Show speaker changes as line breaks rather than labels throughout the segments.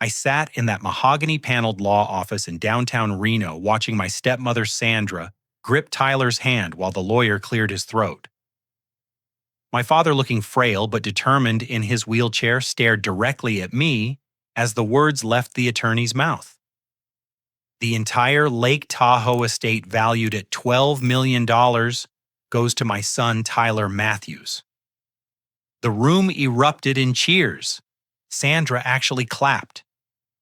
I sat in that mahogany-paneled law office in downtown Reno watching my stepmother Sandra grip Tyler's hand while the lawyer cleared his throat. My father, looking frail but determined in his wheelchair, stared directly at me as the words left the attorney's mouth. The entire Lake Tahoe estate, valued at $12 million, goes to my son Tyler Matthews. The room erupted in cheers. Sandra actually clapped.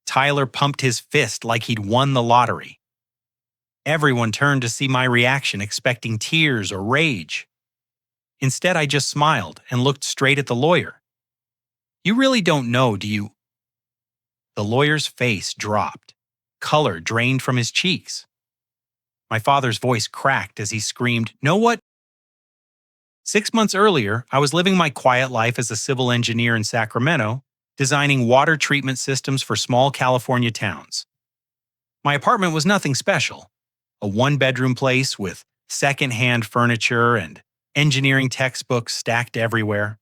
Tyler pumped his fist like he'd won the lottery. Everyone turned to see my reaction, expecting tears or rage. Instead, I just smiled and looked straight at the lawyer. "You really don't know, do you?" The lawyer's face dropped. Color drained from his cheeks. My father's voice cracked as he screamed, "Know what? 6 months earlier, I was living my quiet life as a civil engineer in Sacramento, designing water treatment systems for small California towns. My apartment was nothing special, a one-bedroom place with second-hand furniture and engineering textbooks stacked everywhere.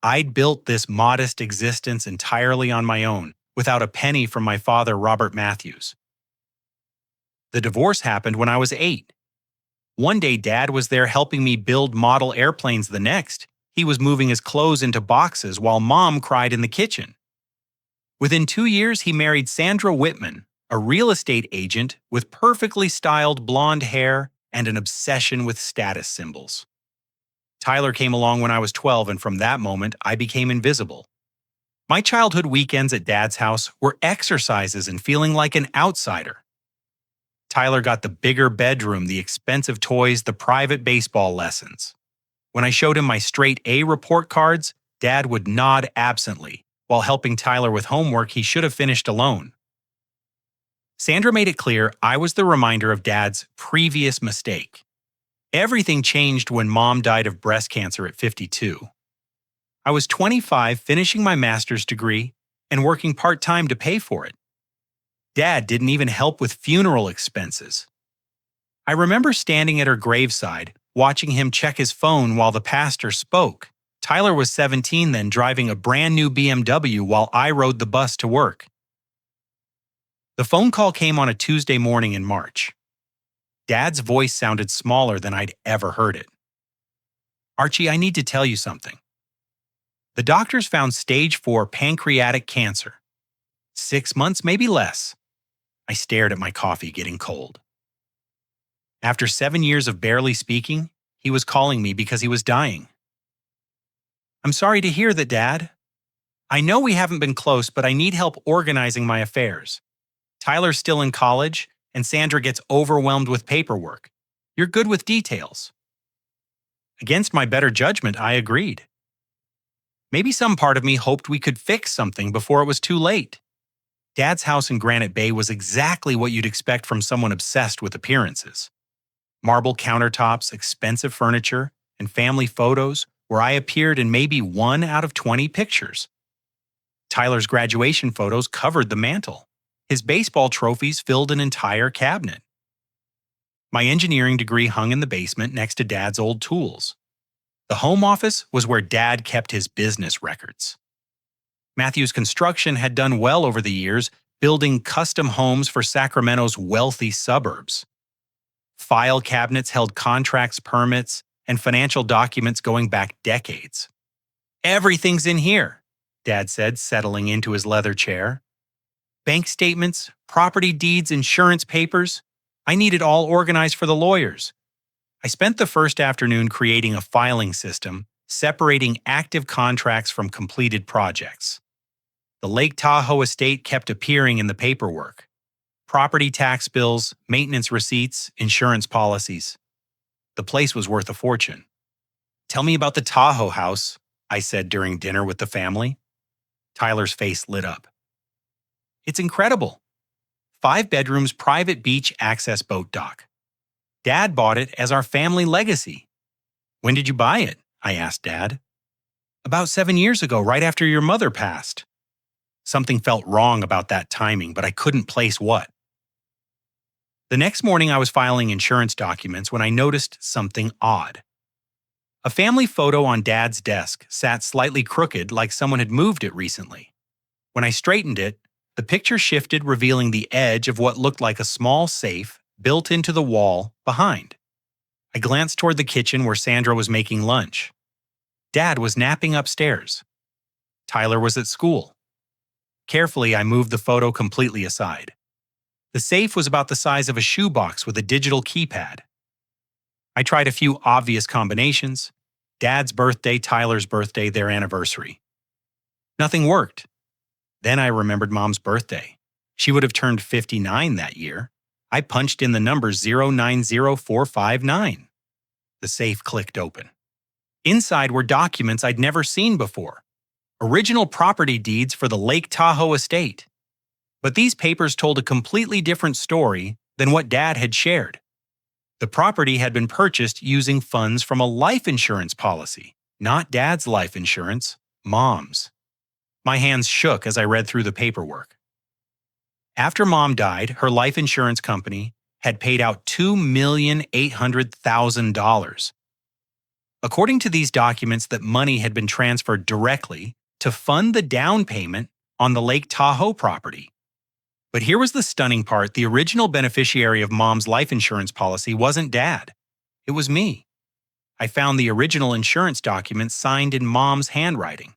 I'd built this modest existence entirely on my own, without a penny from my father, Robert Matthews. The divorce happened when I was 8. One day, Dad was there helping me build model airplanes. The next, he was moving his clothes into boxes while Mom cried in the kitchen. Within 2 years, he married Sandra Whitman, a real estate agent with perfectly styled blonde hair and an obsession with status symbols. Tyler came along when I was 12, and from that moment, I became invisible. My childhood weekends at Dad's house were exercises in feeling like an outsider. Tyler got the bigger bedroom, the expensive toys, the private baseball lessons. When I showed him my straight A report cards, Dad would nod absently, while helping Tyler with homework he should have finished alone. Sandra made it clear I was the reminder of Dad's previous mistake. Everything changed when Mom died of breast cancer at 52. I was 25, finishing my master's degree and working part-time to pay for it. Dad didn't even help with funeral expenses. I remember standing at her graveside, watching him check his phone while the pastor spoke. Tyler was 17 then, driving a brand new BMW while I rode the bus to work. The phone call came on a Tuesday morning in March. Dad's voice sounded smaller than I'd ever heard it. "Archie, I need to tell you something. The doctors found stage 4 pancreatic cancer. 6 months, maybe less." I stared at my coffee getting cold. After 7 years of barely speaking, he was calling me because he was dying. "I'm sorry to hear that, Dad. I know we haven't been close, but I need help organizing my affairs. Tyler's still in college, and Sandra gets overwhelmed with paperwork. You're good with details." Against my better judgment, I agreed. Maybe some part of me hoped we could fix something before it was too late. Dad's house in Granite Bay was exactly what you'd expect from someone obsessed with appearances. Marble countertops, expensive furniture, and family photos where I appeared in maybe 1 out of 20 pictures. Tyler's graduation photos covered the mantel. His baseball trophies filled an entire cabinet. My engineering degree hung in the basement next to Dad's old tools. The home office was where Dad kept his business records. Matthews Construction had done well over the years, building custom homes for Sacramento's wealthy suburbs. File cabinets held contracts, permits, and financial documents going back decades. "Everything's in here," Dad said, settling into his leather chair. "Bank statements, property deeds, insurance papers. I need it all organized for the lawyers." I spent the first afternoon creating a filing system, separating active contracts from completed projects. The Lake Tahoe estate kept appearing in the paperwork. Property tax bills, maintenance receipts, insurance policies. The place was worth a fortune. "Tell me about the Tahoe house," I said during dinner with the family. Tyler's face lit up. "It's incredible. 5 bedrooms, private beach access boat dock. Dad bought it as our family legacy." "When did you buy it?" I asked Dad. "About 7 years ago, right after your mother passed." Something felt wrong about that timing, but I couldn't place what. The next morning, I was filing insurance documents when I noticed something odd. A family photo on Dad's desk sat slightly crooked, like someone had moved it recently. When I straightened it, The picture shifted, revealing the edge of what looked like a small safe built into the wall behind. I glanced toward the kitchen where Sandra was making lunch. Dad was napping upstairs. Tyler was at school. Carefully, I moved the photo completely aside. The safe was about the size of a shoebox with a digital keypad. I tried a few obvious combinations: Dad's birthday, Tyler's birthday, their anniversary. Nothing worked. Then I remembered Mom's birthday. She would have turned 59 that year. I punched in the number 090459. The safe clicked open. Inside were documents I'd never seen before. Original property deeds for the Lake Tahoe estate. But these papers told a completely different story than what Dad had shared. The property had been purchased using funds from a life insurance policy, not Dad's life insurance, Mom's. My hands shook as I read through the paperwork. After Mom died, her life insurance company had paid out $2,800,000. According to these documents, that money had been transferred directly to fund the down payment on the Lake Tahoe property. But here was the stunning part: the original beneficiary of Mom's life insurance policy wasn't Dad. It was me. I found the original insurance documents signed in Mom's handwriting.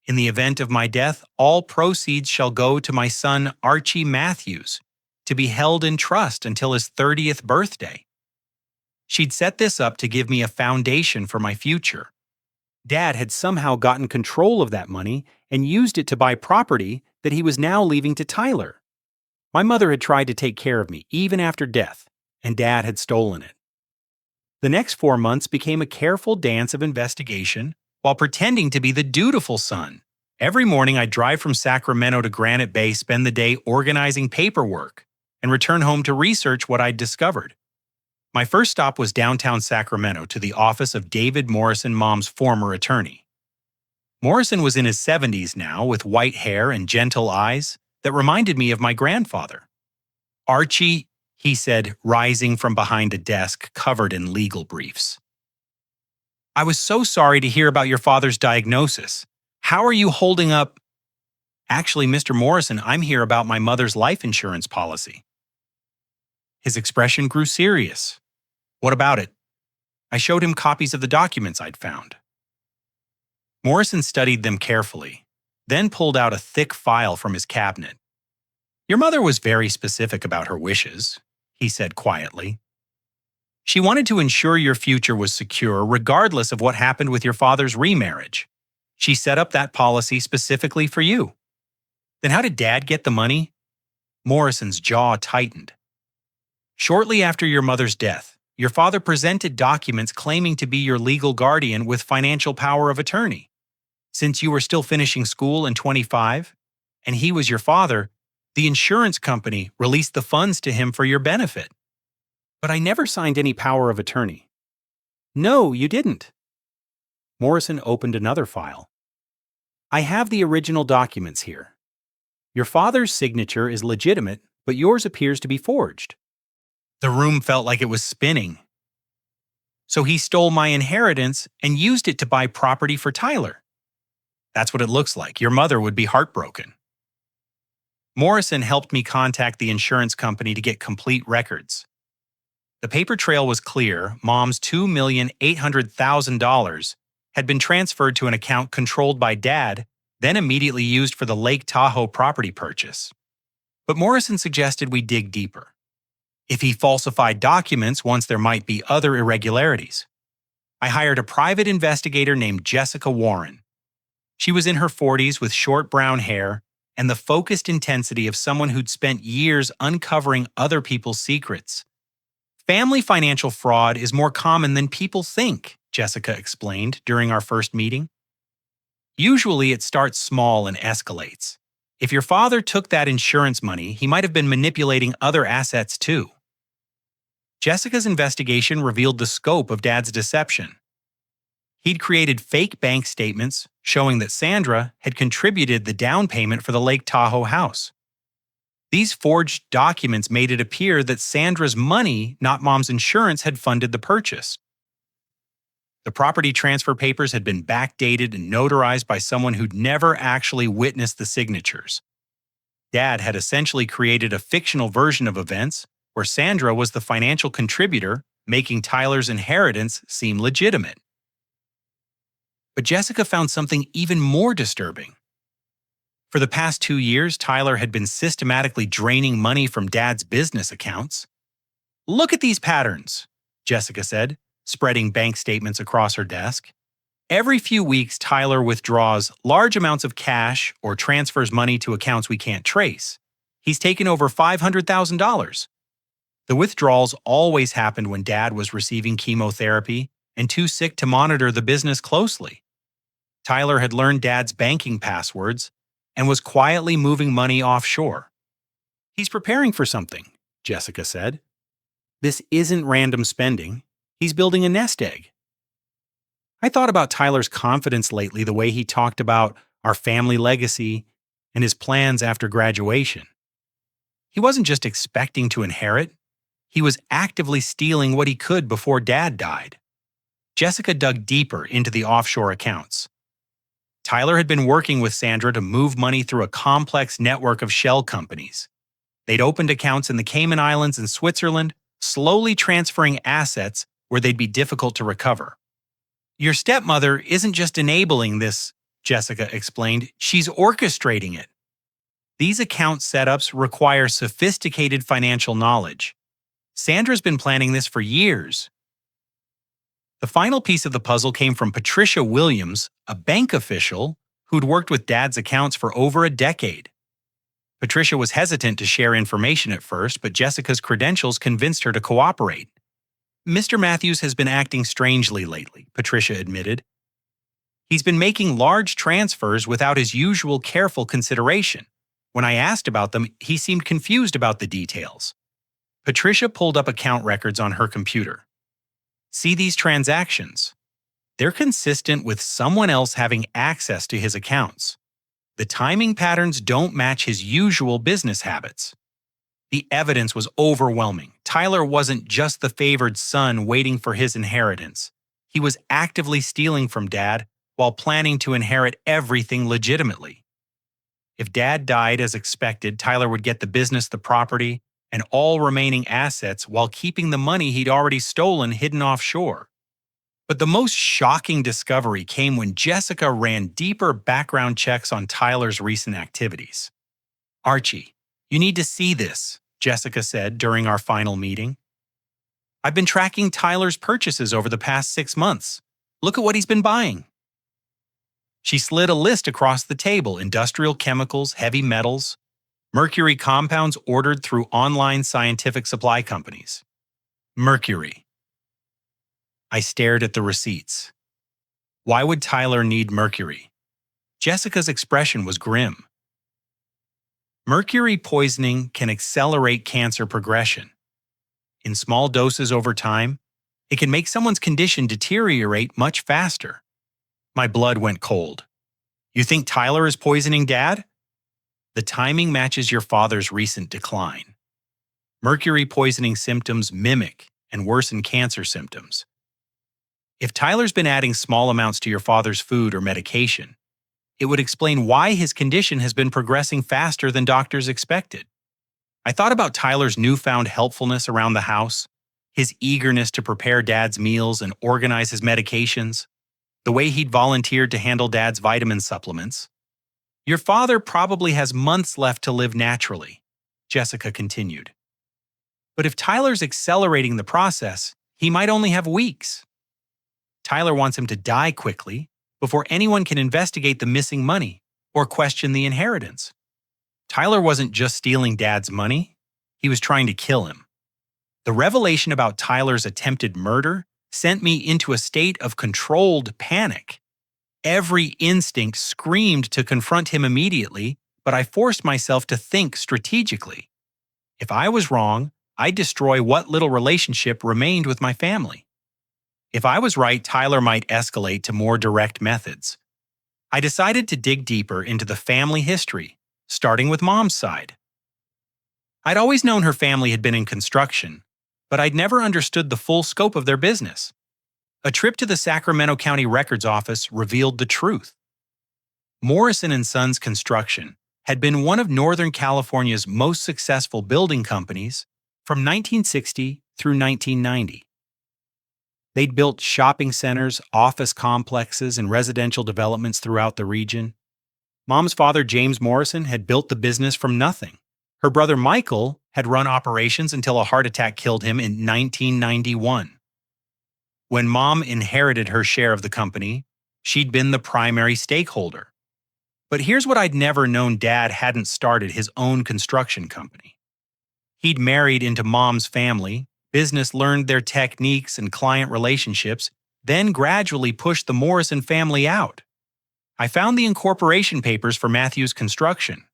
In the event of my death, all proceeds shall go to my son Archie Matthews, to be held in trust until his 30th birthday. She'd set this up to give me a foundation for my future. Dad had somehow gotten control of that money and used it to buy property that he was now leaving to Tyler. My mother had tried to take care of me even after death, and Dad had stolen it. The next 4 months became a careful dance of investigation while pretending to be the dutiful son. Every morning I'd drive from Sacramento to Granite Bay, spend the day organizing paperwork, and return home to research what I'd discovered. My first stop was downtown Sacramento, to the office of David Morrison, Mom's former attorney. Morrison was in his 70s now, with white hair and gentle eyes that reminded me of my grandfather. "Archie," he said, rising from behind a desk covered in legal briefs. "I was so sorry to hear about your father's diagnosis. How are you holding up?" "Actually, Mr. Morrison, I'm here about my mother's life insurance policy." His expression grew serious. "What about it?" I showed him copies of the documents I'd found. Morrison studied them carefully, then pulled out a thick file from his cabinet. "Your mother was very specific about her wishes," he said quietly. "She wanted to ensure your future was secure regardless of what happened with your father's remarriage. She set up that policy specifically for you." "Then how did Dad get the money?" Morrison's jaw tightened. "Shortly after your mother's death, your father presented documents claiming to be your legal guardian with financial power of attorney. Since you were still finishing school in 25, and he was your father, the insurance company released the funds to him for your benefit." "But I never signed any power of attorney." "No, you didn't." Morrison opened another file. "I have the original documents here. Your father's signature is legitimate, but yours appears to be forged." The room felt like it was spinning. "So he stole my inheritance and used it to buy property for Tyler." "That's what it looks like. Your mother would be heartbroken." Morrison helped me contact the insurance company to get complete records. The paper trail was clear. Mom's $2,800,000 had been transferred to an account controlled by Dad, then immediately used for the Lake Tahoe property purchase. But Morrison suggested we dig deeper. If he falsified documents, once there might be other irregularities. I hired a private investigator named Jessica Warren. She was in her 40s with short brown hair and the focused intensity of someone who'd spent years uncovering other people's secrets. "Family financial fraud is more common than people think," Jessica explained during our first meeting. "Usually it starts small and escalates. If your father took that insurance money, he might have been manipulating other assets too." Jessica's investigation revealed the scope of Dad's deception. He'd created fake bank statements showing that Sandra had contributed the down payment for the Lake Tahoe house. These forged documents made it appear that Sandra's money, not Mom's insurance, had funded the purchase. The property transfer papers had been backdated and notarized by someone who'd never actually witnessed the signatures. Dad had essentially created a fictional version of events where Sandra was the financial contributor, making Tyler's inheritance seem legitimate. But Jessica found something even more disturbing. For the past 2 years, Tyler had been systematically draining money from Dad's business accounts. "Look at these patterns," Jessica said, spreading bank statements across her desk. Every few weeks, Tyler withdraws large amounts of cash or transfers money to accounts we can't trace. He's taken over $500,000. The withdrawals always happened when Dad was receiving chemotherapy and too sick to monitor the business closely. Tyler had learned Dad's banking passwords and was quietly moving money offshore. "He's preparing for something," Jessica said. "This isn't random spending. He's building a nest egg." I thought about Tyler's confidence lately, the way he talked about our family legacy and his plans after graduation. He wasn't just expecting to inherit, he was actively stealing what he could before Dad died. Jessica dug deeper into the offshore accounts. Tyler had been working with Sandra to move money through a complex network of shell companies. They'd opened accounts in the Cayman Islands and Switzerland, slowly transferring assets where they'd be difficult to recover. "Your stepmother isn't just enabling this," Jessica explained, "she's orchestrating it." These account setups require sophisticated financial knowledge. Sandra's been planning this for years. The final piece of the puzzle came from Patricia Williams, a bank official who'd worked with Dad's accounts for over a decade. Patricia was hesitant to share information at first, but Jessica's credentials convinced her to cooperate. "Mr. Matthews has been acting strangely lately," Patricia admitted. "He's been making large transfers without his usual careful consideration. When I asked about them, he seemed confused about the details." Patricia pulled up account records on her computer. "See these transactions? They're consistent with someone else having access to his accounts. The timing patterns don't match his usual business habits." The evidence was overwhelming. Tyler wasn't just the favored son waiting for his inheritance. He was actively stealing from Dad while planning to inherit everything legitimately. If Dad died as expected, Tyler would get the business, the property, and all remaining assets while keeping the money he'd already stolen hidden offshore. But the most shocking discovery came when Jessica ran deeper background checks on Tyler's recent activities. "Archie, you need to see this," Jessica said during our final meeting. "I've been tracking Tyler's purchases over the past 6 months. Look at what he's been buying." She slid a list across the table: industrial chemicals, heavy metals, mercury compounds ordered through online scientific supply companies. Mercury. I stared at the receipts. Why would Tyler need mercury? Jessica's expression was grim. Mercury poisoning can accelerate cancer progression. In small doses over time, it can make someone's condition deteriorate much faster. My blood went cold. "You think Tyler is poisoning Dad?" "The timing matches your father's recent decline. Mercury poisoning symptoms mimic and worsen cancer symptoms. If Tyler's been adding small amounts to your father's food or medication, it would explain why his condition has been progressing faster than doctors expected." I thought about Tyler's newfound helpfulness around the house, his eagerness to prepare Dad's meals and organize his medications, the way he'd volunteered to handle Dad's vitamin supplements. "Your father probably has months left to live naturally," Jessica continued. "But if Tyler's accelerating the process, he might only have weeks. Tyler wants him to die quickly before anyone can investigate the missing money or question the inheritance. Tyler wasn't just stealing Dad's money, he was trying to kill him." The revelation about Tyler's attempted murder sent me into a state of controlled panic. Every instinct screamed to confront him immediately, but I forced myself to think strategically. If I was wrong, I'd destroy what little relationship remained with my family. If I was right, Tyler might escalate to more direct methods. I decided to dig deeper into the family history, starting with Mom's side. I'd always known her family had been in construction, but I'd never understood the full scope of their business. A trip to the Sacramento County Records Office revealed the truth. Morrison & Sons Construction had been one of Northern California's most successful building companies from 1960 through 1990. They'd built shopping centers, office complexes, and residential developments throughout the region. Mom's father, James Morrison, had built the business from nothing. Her brother, Michael, had run operations until a heart attack killed him in 1991. When Mom inherited her share of the company, she'd been the primary stakeholder. But here's what I'd never known: Dad hadn't started his own construction company. He'd married into Mom's family, business learned their techniques and client relationships, then gradually pushed the Morrison family out. I found the incorporation papers for Matthew's Construction.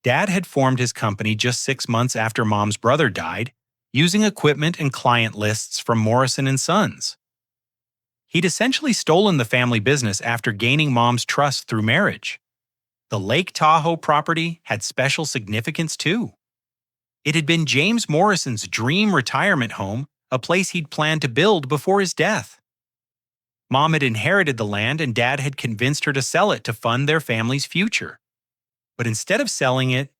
Dad had formed his company just 6 months after Mom's brother died, using equipment and client lists from Morrison and Sons. He'd essentially stolen the family business after gaining Mom's trust through marriage. The Lake Tahoe property had special significance too. It had been James Morrison's dream retirement home, a place he'd planned to build before his death. Mom had inherited the land and Dad had convinced her to sell it to fund their family's future. But instead of selling it,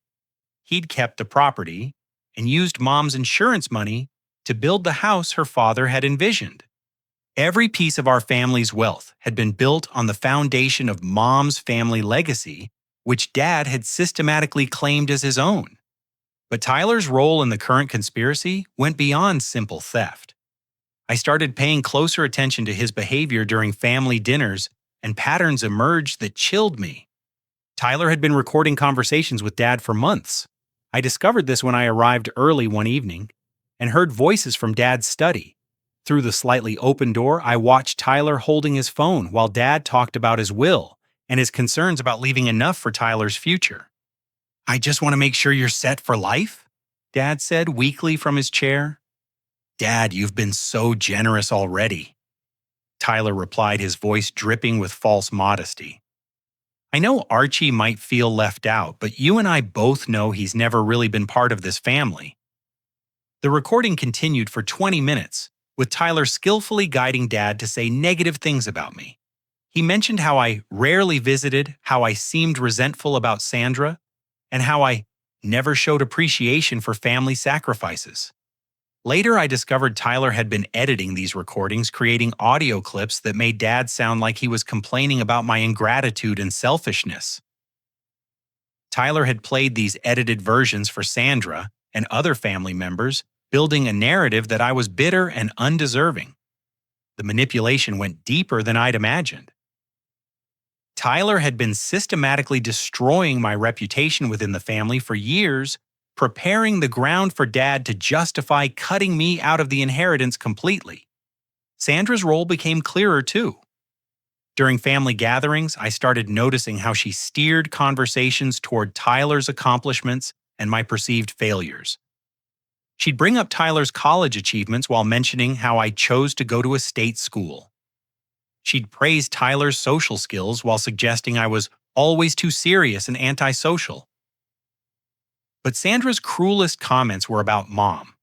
he'd kept the property and used Mom's insurance money to build the house her father had envisioned. Every piece of our family's wealth had been built on the foundation of Mom's family legacy, which Dad had systematically claimed as his own. But Tyler's role in the current conspiracy went beyond simple theft. I started paying closer attention to his behavior during family dinners, and patterns emerged that chilled me. Tyler had been recording conversations with Dad for months. I discovered this when I arrived early one evening and heard voices from Dad's study. Through the slightly open door, I watched Tyler holding his phone while Dad talked about his will and his concerns about leaving enough for Tyler's future. "I just want to make sure you're set for life," Dad said weakly from his chair. "Dad, you've been so generous already," Tyler replied, his voice dripping with false modesty. "I know Archie might feel left out, but you and I both know he's never really been part of this family." The recording continued for 20 minutes, with Tyler skillfully guiding Dad to say negative things about me. He mentioned how I rarely visited, how I seemed resentful about Sandra, and how I never showed appreciation for family sacrifices. Later, I discovered Tyler had been editing these recordings, creating audio clips that made Dad sound like he was complaining about my ingratitude and selfishness. Tyler had played these edited versions for Sandra and other family members, building a narrative that I was bitter and undeserving. The manipulation went deeper than I'd imagined. Tyler had been systematically destroying my reputation within the family for years, preparing the ground for Dad to justify cutting me out of the inheritance completely. Sandra's role became clearer too. During family gatherings, I started noticing how she steered conversations toward Tyler's accomplishments and my perceived failures. She'd bring up Tyler's college achievements while mentioning how I chose to go to a state school. She'd praise Tyler's social skills while suggesting I was always too serious and antisocial. But Sandra's cruelest comments were about Mom.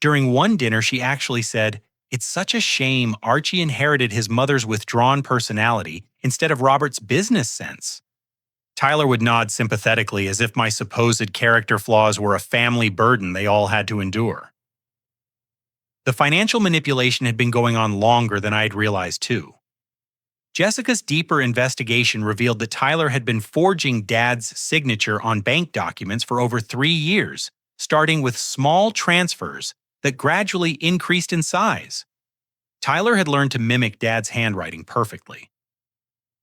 During one dinner, she actually said, "It's such a shame Archie inherited his mother's withdrawn personality instead of Robert's business sense." Tyler would nod sympathetically as if my supposed character flaws were a family burden they all had to endure. The financial manipulation had been going on longer than I had realized too. Jessica's deeper investigation revealed that Tyler had been forging Dad's signature on bank documents for over 3 years, starting with small transfers that gradually increased in size. Tyler had learned to mimic Dad's handwriting perfectly.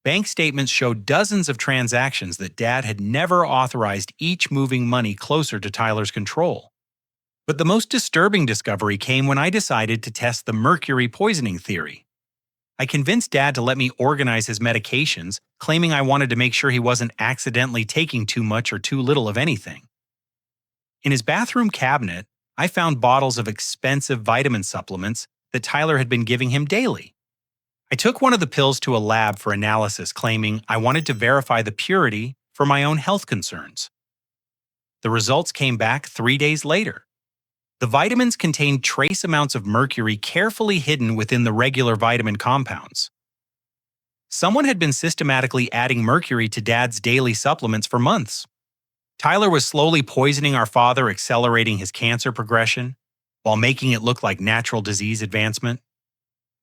Bank statements showed dozens of transactions that Dad had never authorized, each moving money closer to Tyler's control. But the most disturbing discovery came when I decided to test the mercury poisoning theory. I convinced Dad to let me organize his medications, claiming I wanted to make sure he wasn't accidentally taking too much or too little of anything. In his bathroom cabinet, I found bottles of expensive vitamin supplements that Tyler had been giving him daily. I took one of the pills to a lab for analysis, claiming I wanted to verify the purity for my own health concerns. The results came back 3 days later. The vitamins contained trace amounts of mercury carefully hidden within the regular vitamin compounds. Someone had been systematically adding mercury to Dad's daily supplements for months. Tyler was slowly poisoning our father, accelerating his cancer progression, while making it look like natural disease advancement.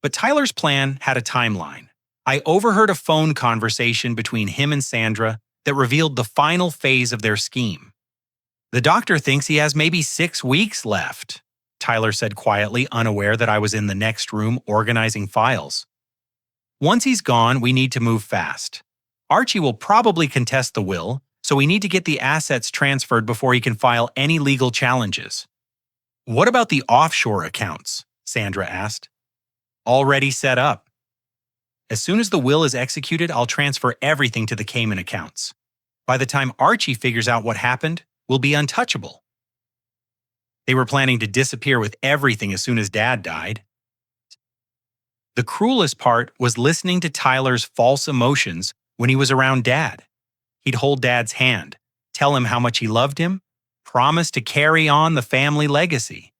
But Tyler's plan had a timeline. I overheard a phone conversation between him and Sandra that revealed the final phase of their scheme. "The doctor thinks he has maybe 6 weeks left," Tyler said quietly, unaware that I was in the next room organizing files. "Once he's gone, we need to move fast. Archie will probably contest the will, so we need to get the assets transferred before he can file any legal challenges." "What about the offshore accounts?" Sandra asked. "Already set up. As soon as the will is executed, I'll transfer everything to the Cayman accounts. By the time Archie figures out what happened, we'll be untouchable." They were planning to disappear with everything as soon as Dad died. The cruelest part was listening to Tyler's false emotions when he was around Dad. He'd hold Dad's hand, tell him how much he loved him, promise to carry on the family legacy,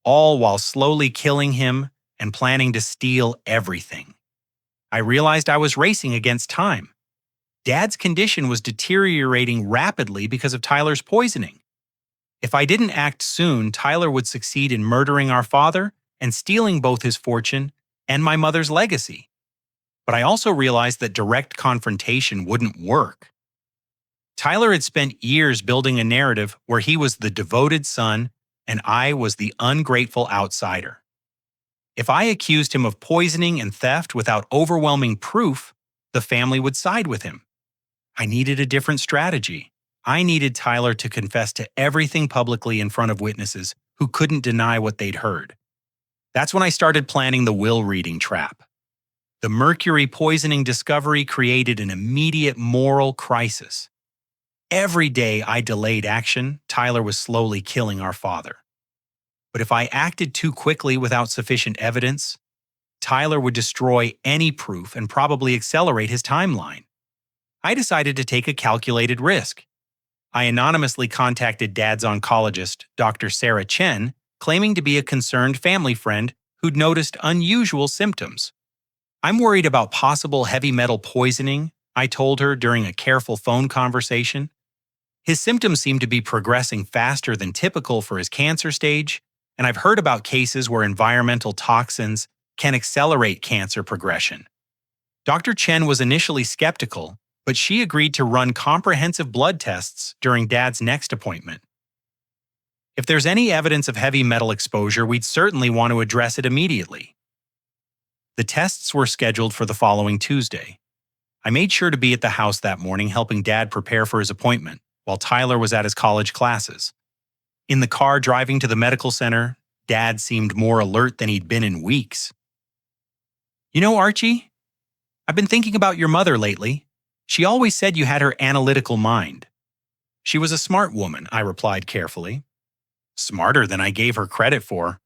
all while slowly killing him and planning to steal everything. I realized I was racing against time. Dad's condition was deteriorating rapidly because of Tyler's poisoning. If I didn't act soon, Tyler would succeed in murdering our father and stealing both his fortune and my mother's legacy. But I also realized that direct confrontation wouldn't work. Tyler had spent years building a narrative where he was the devoted son and I was the ungrateful outsider. If I accused him of poisoning and theft without overwhelming proof, the family would side with him. I needed a different strategy. I needed Tyler to confess to everything publicly in front of witnesses who couldn't deny what they'd heard. That's when I started planning the will reading trap. The mercury poisoning discovery created an immediate moral crisis. Every day I delayed action, Tyler was slowly killing our father. But if I acted too quickly without sufficient evidence, Tyler would destroy any proof and probably accelerate his timeline. I decided to take a calculated risk. I anonymously contacted Dad's oncologist, Dr. Sarah Chen, claiming to be a concerned family friend who'd noticed unusual symptoms. "I'm worried about possible heavy metal poisoning," I told her during a careful phone conversation. "His symptoms seem to be progressing faster than typical for his cancer stage, and I've heard about cases where environmental toxins can accelerate cancer progression." Dr. Chen was initially skeptical, but she agreed to run comprehensive blood tests during Dad's next appointment. "If there's any evidence of heavy metal exposure, we'd certainly want to address it immediately." The tests were scheduled for the following Tuesday. I made sure to be at the house that morning helping Dad prepare for his appointment, while Tyler was at his college classes. In the car driving to the medical center, Dad seemed more alert than he'd been in weeks. "You know, Archie, I've been thinking about your mother lately. She always said you had her analytical mind." "She was a smart woman," I replied carefully. "Smarter than I gave her credit for,"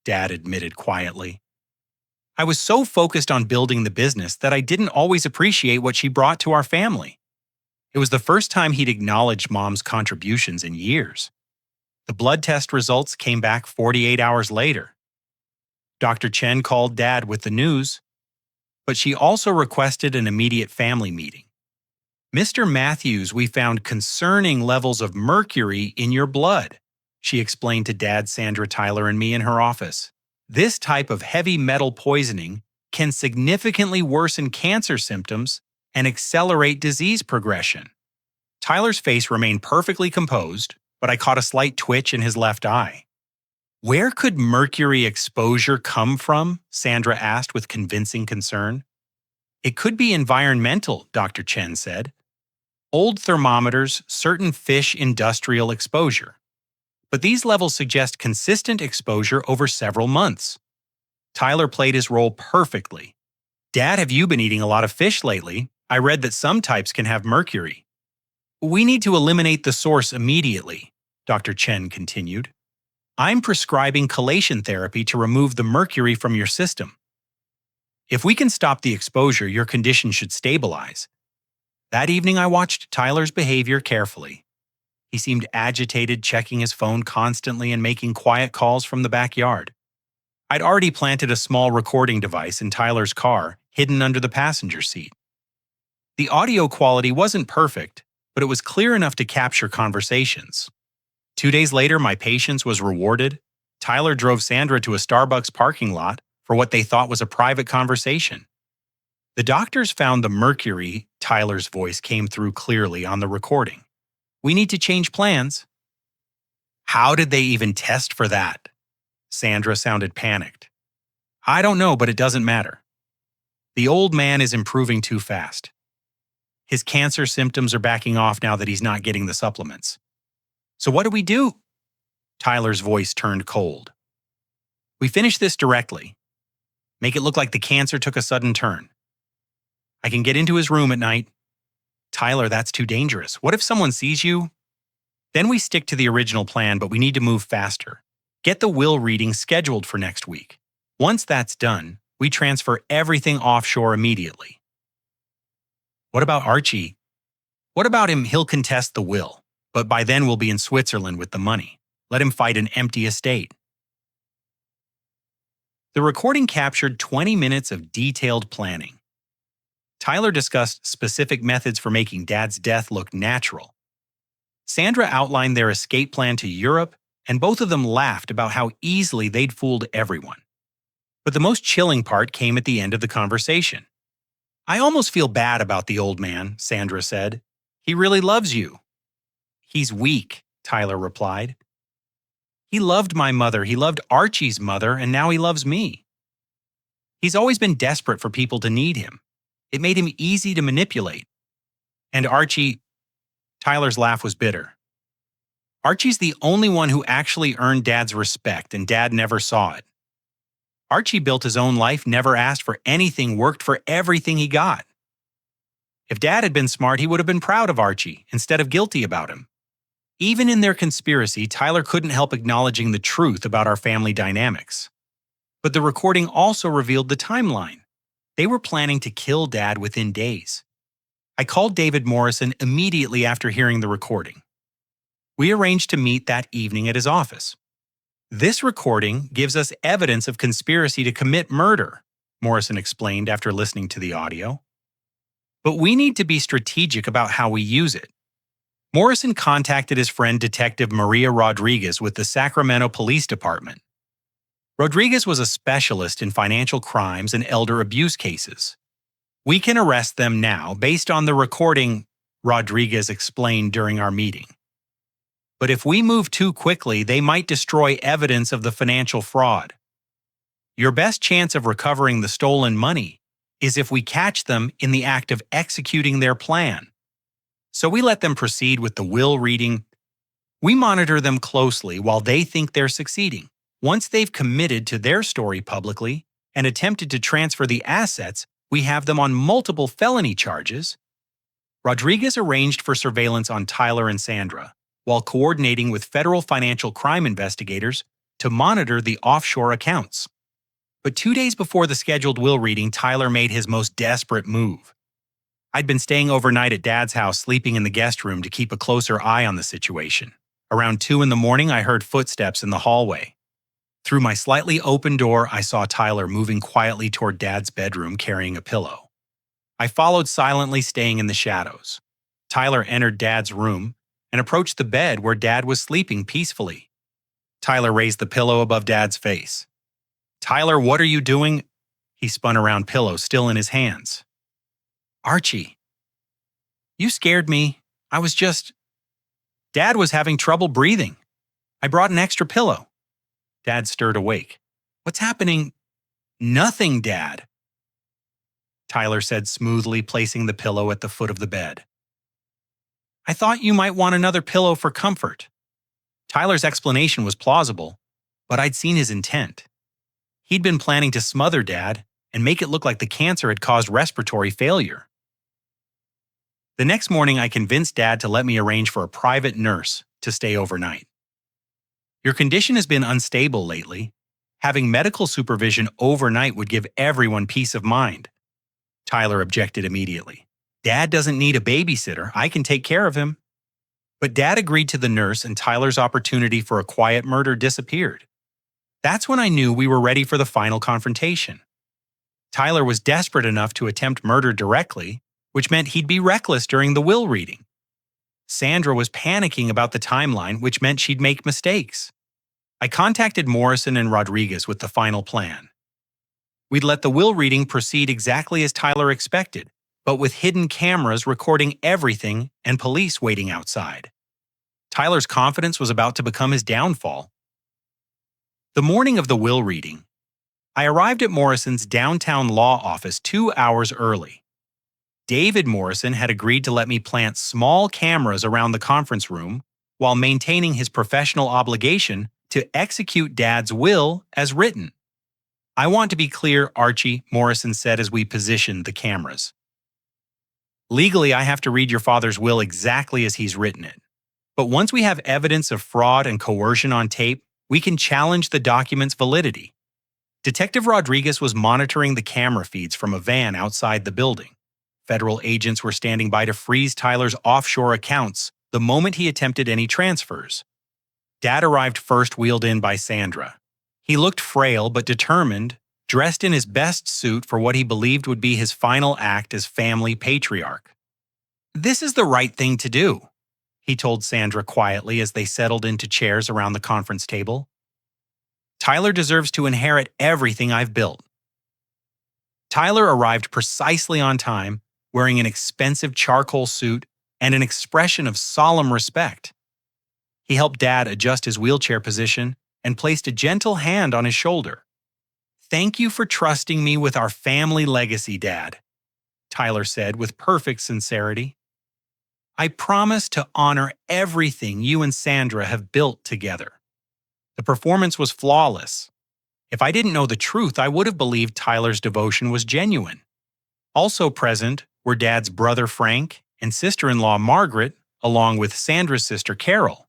Dad admitted quietly. "I was so focused on building the business that I didn't always appreciate what she brought to our family." It was the first time he'd acknowledged Mom's contributions in years. The blood test results came back 48 hours later. Dr. Chen called Dad with the news, but she also requested an immediate family meeting. "Mr. Matthews, we found concerning levels of mercury in your blood," she explained to Dad, Sandra, Tyler, and me in her office. "This type of heavy metal poisoning can significantly worsen cancer symptoms and accelerate disease progression." Tyler's face remained perfectly composed, but I caught a slight twitch in his left eye. "Where could mercury exposure come from?" Sandra asked with convincing concern. "It could be environmental," Dr. Chen said. "Old thermometers, certain fish industrial exposure. But these levels suggest consistent exposure over several months." Tyler played his role perfectly. "Dad, have you been eating a lot of fish lately? I read that some types can have mercury." "We need to eliminate the source immediately," Dr. Chen continued. "I'm prescribing chelation therapy to remove the mercury from your system. If we can stop the exposure, your condition should stabilize." That evening, I watched Tyler's behavior carefully. He seemed agitated, checking his phone constantly and making quiet calls from the backyard. I'd already planted a small recording device in Tyler's car, hidden under the passenger seat. The audio quality wasn't perfect, but it was clear enough to capture conversations. 2 days later, my patience was rewarded. Tyler drove Sandra to a Starbucks parking lot for what they thought was a private conversation. The doctors found the mercury. Tyler's voice came through clearly on the recording. We need to change plans. How did they even test for that? Sandra sounded panicked. I don't know, but it doesn't matter. The old man is improving too fast. His cancer symptoms are backing off now that he's not getting the supplements. So what do we do? Tyler's voice turned cold. We finish this directly. Make it look like the cancer took a sudden turn. I can get into his room at night. Tyler, that's too dangerous. What if someone sees you? Then we stick to the original plan, but we need to move faster. Get the will reading scheduled for next week. Once that's done, we transfer everything offshore immediately. What about Archie? What about him? He'll contest the will, but by then we'll be in Switzerland with the money. Let him fight an empty estate. The recording captured 20 minutes of detailed planning. Tyler discussed specific methods for making Dad's death look natural. Sandra outlined their escape plan to Europe, and both of them laughed about how easily they'd fooled everyone. But the most chilling part came at the end of the conversation. I almost feel bad about the old man, Sandra said. He really loves you. He's weak, Tyler replied. He loved my mother, he loved Archie's mother, and now he loves me. He's always been desperate for people to need him. It made him easy to manipulate. And Archie, Tyler's laugh was bitter. Archie's the only one who actually earned Dad's respect, and Dad never saw it. Archie built his own life, never asked for anything, worked for everything he got. If Dad had been smart, he would have been proud of Archie instead of guilty about him. Even in their conspiracy, Tyler couldn't help acknowledging the truth about our family dynamics. But the recording also revealed the timeline. They were planning to kill Dad within days. I called David Morrison immediately after hearing the recording. We arranged to meet that evening at his office. This recording gives us evidence of conspiracy to commit murder, Morrison explained after listening to the audio. But we need to be strategic about how we use it. Morrison contacted his friend Detective Maria Rodriguez with the Sacramento Police Department. Rodriguez was a specialist in financial crimes and elder abuse cases. We can arrest them now based on the recording, Rodriguez explained during our meeting. But if we move too quickly, they might destroy evidence of the financial fraud. Your best chance of recovering the stolen money is if we catch them in the act of executing their plan. So we let them proceed with the will reading. We monitor them closely while they think they're succeeding. Once they've committed to their story publicly and attempted to transfer the assets, we have them on multiple felony charges. Rodriguez arranged for surveillance on Tyler and Sandra, while coordinating with federal financial crime investigators to monitor the offshore accounts. But 2 days before the scheduled will reading, Tyler made his most desperate move. I'd been staying overnight at Dad's house, sleeping in the guest room to keep a closer eye on the situation. Around 2 a.m, I heard footsteps in the hallway. Through my slightly open door, I saw Tyler moving quietly toward Dad's bedroom carrying a pillow. I followed silently, staying in the shadows. Tyler entered Dad's room and approached the bed where Dad was sleeping peacefully. Tyler raised the pillow above Dad's face. Tyler, what are you doing? He spun around, pillow still in his hands. Archie, you scared me. Dad was having trouble breathing. I brought an extra pillow. Dad stirred awake. What's happening? Nothing, Dad. Tyler said smoothly, placing the pillow at the foot of the bed. I thought you might want another pillow for comfort. Tyler's explanation was plausible, but I'd seen his intent. He'd been planning to smother Dad and make it look like the cancer had caused respiratory failure. The next morning, I convinced Dad to let me arrange for a private nurse to stay overnight. Your condition has been unstable lately. Having medical supervision overnight would give everyone peace of mind. Tyler objected immediately. Dad doesn't need a babysitter. I can take care of him. But Dad agreed to the nurse, and Tyler's opportunity for a quiet murder disappeared. That's when I knew we were ready for the final confrontation. Tyler was desperate enough to attempt murder directly, which meant he'd be reckless during the will reading. Sandra was panicking about the timeline, which meant she'd make mistakes. I contacted Morrison and Rodriguez with the final plan. We'd let the will reading proceed exactly as Tyler expected, but with hidden cameras recording everything and police waiting outside. Tyler's confidence was about to become his downfall. The morning of the will reading, I arrived at Morrison's downtown law office 2 hours early. David Morrison had agreed to let me plant small cameras around the conference room while maintaining his professional obligation to execute Dad's will as written. "I want to be clear, Archie," Morrison said as we positioned the cameras. "Legally, I have to read your father's will exactly as he's written it. But once we have evidence of fraud and coercion on tape, we can challenge the document's validity." Detective Rodriguez was monitoring the camera feeds from a van outside the building. Federal agents were standing by to freeze Tyler's offshore accounts the moment he attempted any transfers. Dad arrived first, wheeled in by Sandra. He looked frail but determined, dressed in his best suit for what he believed would be his final act as family patriarch. "This is the right thing to do," he told Sandra quietly as they settled into chairs around the conference table. "Tyler deserves to inherit everything I've built." Tyler arrived precisely on time, wearing an expensive charcoal suit and an expression of solemn respect. He helped Dad adjust his wheelchair position and placed a gentle hand on his shoulder. "Thank you for trusting me with our family legacy, Dad," Tyler said with perfect sincerity. "I promise to honor everything you and Sandra have built together." The performance was flawless. If I didn't know the truth, I would have believed Tyler's devotion was genuine. Also present were Dad's brother Frank and sister-in-law Margaret, along with Sandra's sister Carol.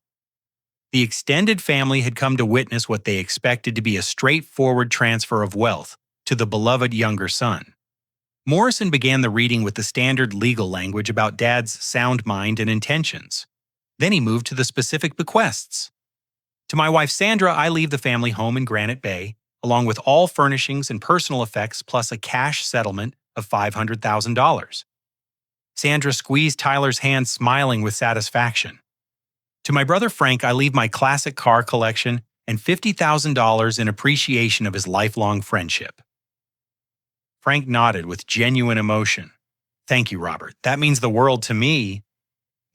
The extended family had come to witness what they expected to be a straightforward transfer of wealth to the beloved younger son. Morrison began the reading with the standard legal language about Dad's sound mind and intentions. Then he moved to the specific bequests. "To my wife Sandra, I leave the family home in Granite Bay, along with all furnishings and personal effects plus a cash settlement of $500,000. Sandra squeezed Tyler's hand, smiling with satisfaction. "To my brother Frank, I leave my classic car collection and $50,000 in appreciation of his lifelong friendship." Frank nodded with genuine emotion. "Thank you, Robert. That means the world to me."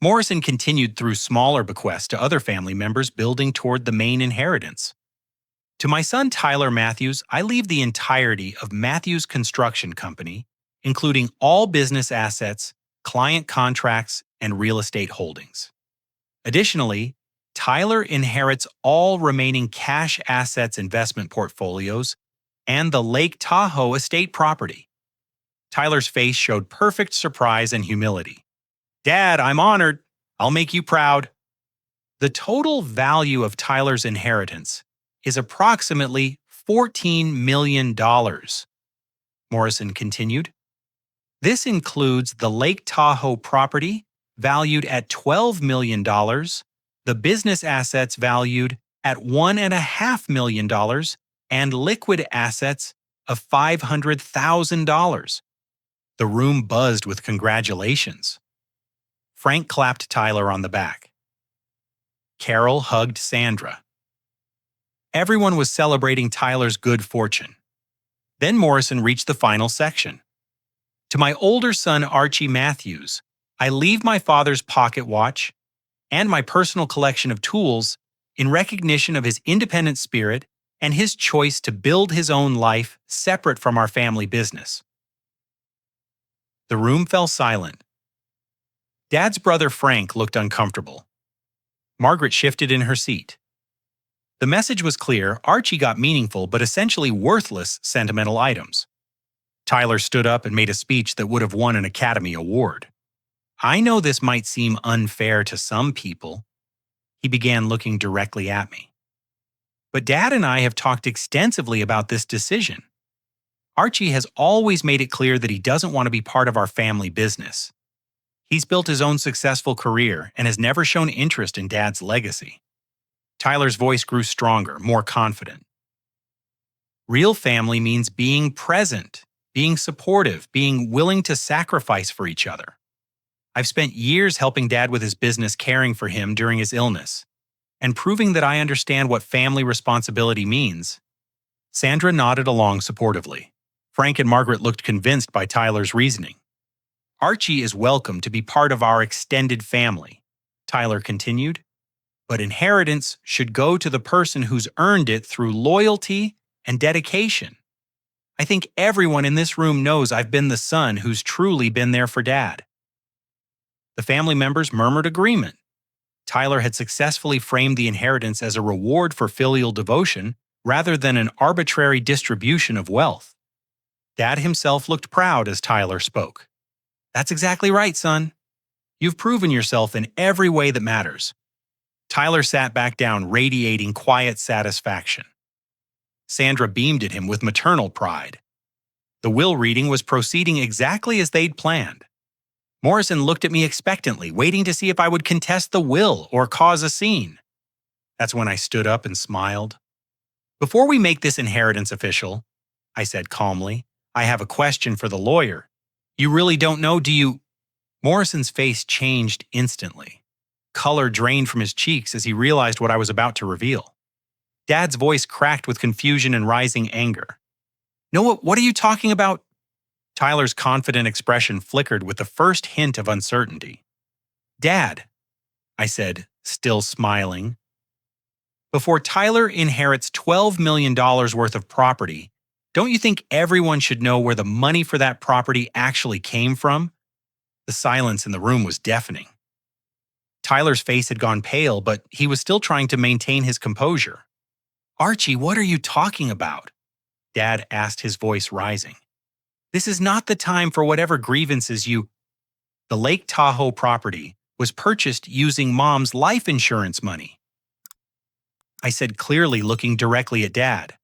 Morrison continued through smaller bequests to other family members, building toward the main inheritance. "To my son Tyler Matthews, I leave the entirety of Matthews Construction Company, including all business assets, client contracts, and real estate holdings. Additionally, Tyler inherits all remaining cash assets investment portfolios and the Lake Tahoe estate property." Tyler's face showed perfect surprise and humility. "Dad, I'm honored. I'll make you proud." The total value of Tyler's inheritance is approximately $14 million, Morrison continued. "This includes the Lake Tahoe property, valued at $12 million, the business assets valued at $1.5 million, and liquid assets of $500,000. The room buzzed with congratulations. Frank clapped Tyler on the back. Carol hugged Sandra. Everyone was celebrating Tyler's good fortune. Then Morrison reached the final section. "To my older son Archie Matthews, I leave my father's pocket watch and my personal collection of tools in recognition of his independent spirit and his choice to build his own life separate from our family business." The room fell silent. Dad's brother Frank looked uncomfortable. Margaret shifted in her seat. The message was clear. Archie got meaningful but essentially worthless sentimental items. Tyler stood up and made a speech that would have won an Academy Award. "I know this might seem unfair to some people." He began looking directly at me. "But Dad and I have talked extensively about this decision. Archie has always made it clear that he doesn't want to be part of our family business. He's built his own successful career and has never shown interest in Dad's legacy." Tyler's voice grew stronger, more confident. Real family means being present, being supportive, being willing to sacrifice for each other. I've spent years helping Dad with his business, caring for him during his illness, and proving that I understand what family responsibility means. Sandra nodded along supportively. Frank and Margaret looked convinced by Tyler's reasoning. Archie is welcome to be part of our extended family, Tyler continued, but inheritance should go to the person who's earned it through loyalty and dedication. I think everyone in this room knows I've been the son who's truly been there for Dad. The family members murmured agreement. Tyler had successfully framed the inheritance as a reward for filial devotion rather than an arbitrary distribution of wealth. Dad himself looked proud as Tyler spoke. That's exactly right, son. You've proven yourself in every way that matters. Tyler sat back down, radiating quiet satisfaction. Sandra beamed at him with maternal pride. The will reading was proceeding exactly as they'd planned. Morrison looked at me expectantly, waiting to see if I would contest the will or cause a scene. That's when I stood up and smiled. Before we make this inheritance official, I said calmly, I have a question for the lawyer. You really don't know, do you? Morrison's face changed instantly. Color drained from his cheeks as he realized what I was about to reveal. Dad's voice cracked with confusion and rising anger. No, what are you talking about? Tyler's confident expression flickered with the first hint of uncertainty. Dad, I said, still smiling. Before Tyler inherits $12 million worth of property, don't you think everyone should know where the money for that property actually came from? The silence in the room was deafening. Tyler's face had gone pale, but he was still trying to maintain his composure. Archie, what are you talking about? Dad asked, his voice rising. This is not the time for whatever grievances you... The Lake Tahoe property was purchased using Mom's life insurance money. I said clearly, looking directly at Dad.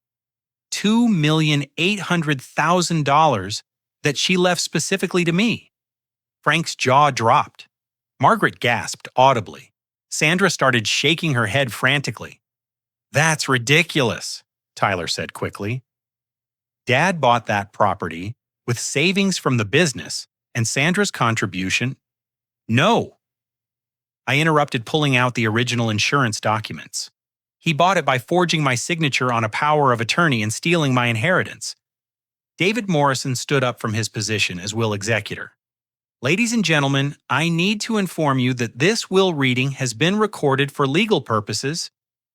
$2,800,000 that she left specifically to me. Frank's jaw dropped. Margaret gasped audibly. Sandra started shaking her head frantically. That's ridiculous, Tyler said quickly. Dad bought that property with savings from the business and Sandra's contribution. No. I interrupted, pulling out the original insurance documents. He bought it by forging my signature on a power of attorney and stealing my inheritance. David Morrison stood up from his position as will executor. Ladies and gentlemen, I need to inform you that this will reading has been recorded for legal purposes,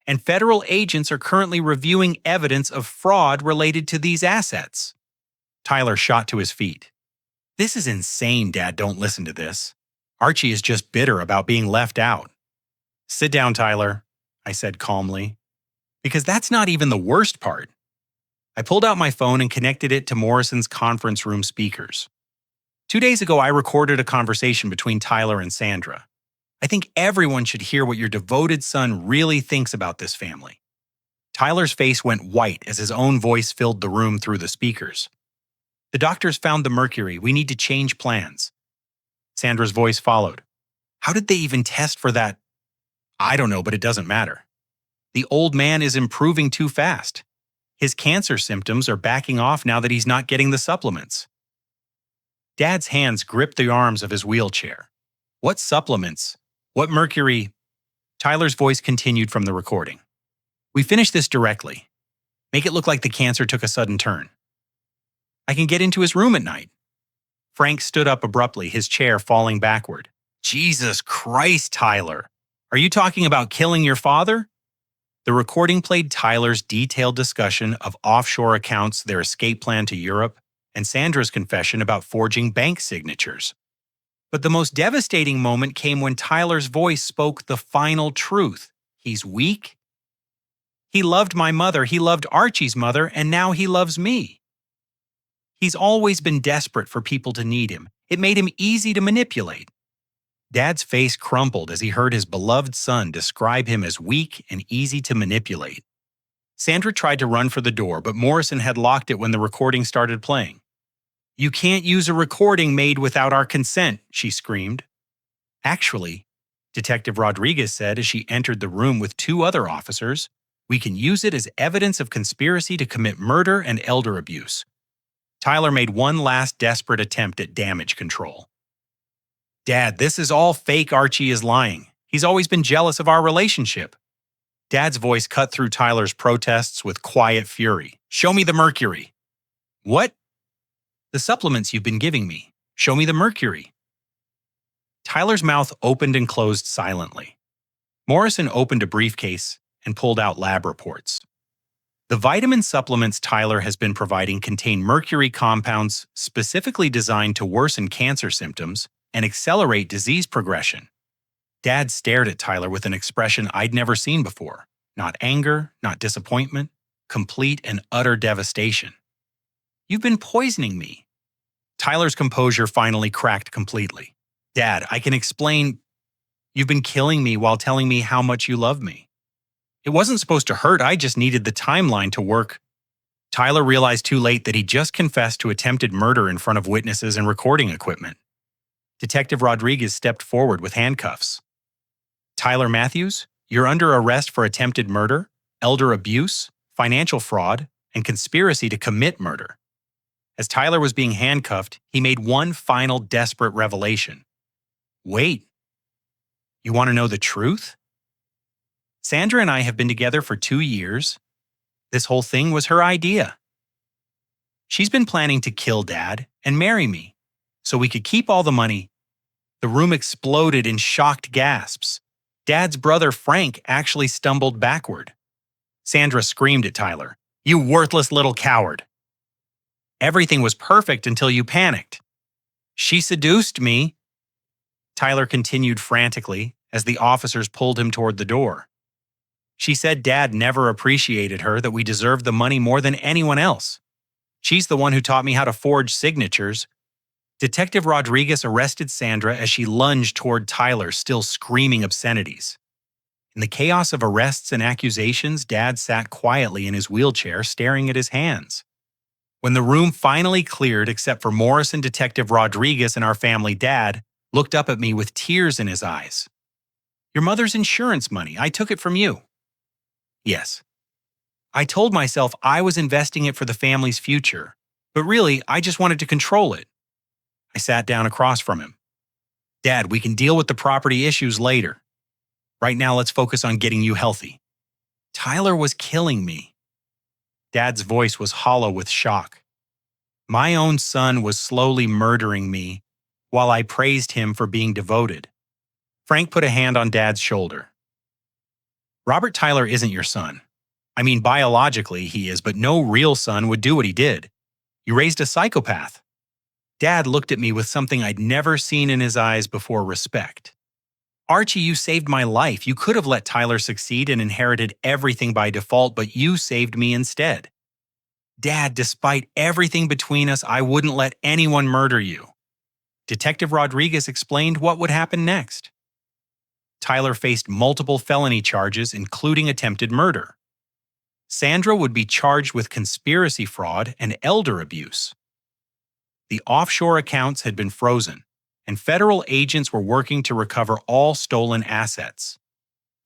and federal agents are currently reviewing evidence of fraud related to these assets. Tyler shot to his feet. This is insane, Dad. Don't listen to this. Archie is just bitter about being left out. Sit down, Tyler, I said calmly, because that's not even the worst part. I pulled out my phone and connected it to Morrison's conference room speakers. 2 days ago, I recorded a conversation between Tyler and Sandra. I think everyone should hear what your devoted son really thinks about this family. Tyler's face went white as his own voice filled the room through the speakers. The doctors found the mercury. We need to change plans. Sandra's voice followed. How did they even test for that? I don't know, but it doesn't matter. The old man is improving too fast. His cancer symptoms are backing off now that he's not getting the supplements. Dad's hands gripped the arms of his wheelchair. What supplements? What mercury? Tyler's voice continued from the recording. We finish this directly. Make it look like the cancer took a sudden turn. I can get into his room at night. Frank stood up abruptly, his chair falling backward. Jesus Christ, Tyler. Are you talking about killing your father? The recording played Tyler's detailed discussion of offshore accounts, their escape plan to Europe, and Sandra's confession about forging bank signatures. But the most devastating moment came when Tyler's voice spoke the final truth. He's weak. He loved my mother, he loved Archie's mother, and now he loves me. He's always been desperate for people to need him. It made him easy to manipulate. Dad's face crumpled as he heard his beloved son describe him as weak and easy to manipulate. Sandra tried to run for the door, but Morrison had locked it when the recording started playing. You can't use a recording made without our consent, she screamed. Actually, Detective Rodriguez said as she entered the room with 2 other officers, We can use it as evidence of conspiracy to commit murder and elder abuse. Tyler made one last desperate attempt at damage control. Dad, this is all fake. Archie is lying. He's always been jealous of our relationship. Dad's voice cut through Tyler's protests with quiet fury. Show me the mercury. What? The supplements you've been giving me. Show me the mercury. Tyler's mouth opened and closed silently. Morrison opened a briefcase and pulled out lab reports. The vitamin supplements Tyler has been providing contain mercury compounds specifically designed to worsen cancer symptoms and accelerate disease progression. Dad stared at Tyler with an expression I'd never seen before. Not anger, not disappointment, complete and utter devastation. You've been poisoning me. Tyler's composure finally cracked completely. Dad, I can explain. You've been killing me while telling me how much you love me. It wasn't supposed to hurt, I just needed the timeline to work. Tyler realized too late that he just confessed to attempted murder in front of witnesses and recording equipment. Detective Rodriguez stepped forward with handcuffs. Tyler Matthews, you're under arrest for attempted murder, elder abuse, financial fraud, and conspiracy to commit murder. As Tyler was being handcuffed, he made one final desperate revelation. Wait, you want to know the truth? Sandra and I have been together for 2 years. This whole thing was her idea. She's been planning to kill Dad and marry me, so we could keep all the money. The room exploded in shocked gasps. Dad's brother Frank actually stumbled backward. Sandra screamed at Tyler, "You worthless little coward! Everything was perfect until you panicked. She seduced me." Tyler continued frantically as the officers pulled him toward the door. She said Dad never appreciated her, that we deserved the money more than anyone else. She's the one who taught me how to forge signatures. Detective Rodriguez arrested Sandra as she lunged toward Tyler, still screaming obscenities. In the chaos of arrests and accusations, Dad sat quietly in his wheelchair, staring at his hands. When the room finally cleared, except for Morris and Detective Rodriguez and our family, Dad looked up at me with tears in his eyes. Your mother's insurance money, I took it from you. Yes. I told myself I was investing it for the family's future, but really, I just wanted to control it. I sat down across from him. Dad, we can deal with the property issues later. Right now, let's focus on getting you healthy. Tyler was killing me. Dad's voice was hollow with shock. My own son was slowly murdering me while I praised him for being devoted. Frank put a hand on Dad's shoulder. Robert Tyler isn't your son. I mean, biologically he is, but no real son would do what he did. You raised a psychopath. Dad looked at me with something I'd never seen in his eyes before: respect. Archie, you saved my life. You could have let Tyler succeed and inherited everything by default, but you saved me instead. Dad, despite everything between us, I wouldn't let anyone murder you. Detective Rodriguez explained what would happen next. Tyler faced multiple felony charges, including attempted murder. Sandra would be charged with conspiracy fraud and elder abuse. The offshore accounts had been frozen, and federal agents were working to recover all stolen assets.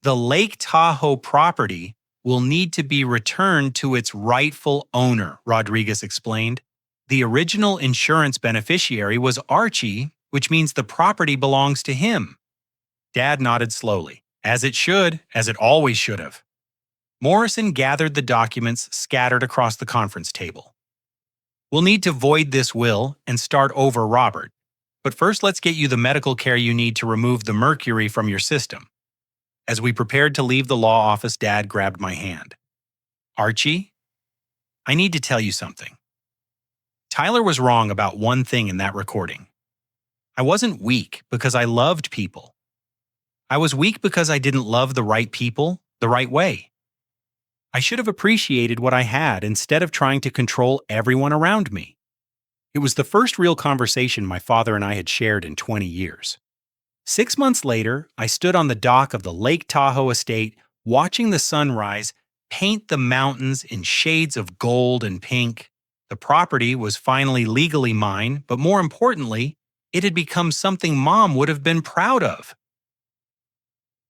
The Lake Tahoe property will need to be returned to its rightful owner, Rodriguez explained. The original insurance beneficiary was Archie, which means the property belongs to him. Dad nodded slowly, as it should, as it always should have. Morrison gathered the documents scattered across the conference table. We'll need to void this will and start over, Robert. But first, let's get you the medical care you need to remove the mercury from your system. As we prepared to leave the law office, Dad grabbed my hand. Archie, I need to tell you something. Tyler was wrong about one thing in that recording. I wasn't weak because I loved people. I was weak because I didn't love the right people the right way. I should have appreciated what I had instead of trying to control everyone around me. It was the first real conversation my father and I had shared in 20 years. 6 months later, I stood on the dock of the Lake Tahoe estate, watching the sunrise paint the mountains in shades of gold and pink. The property was finally legally mine, but more importantly, it had become something Mom would have been proud of.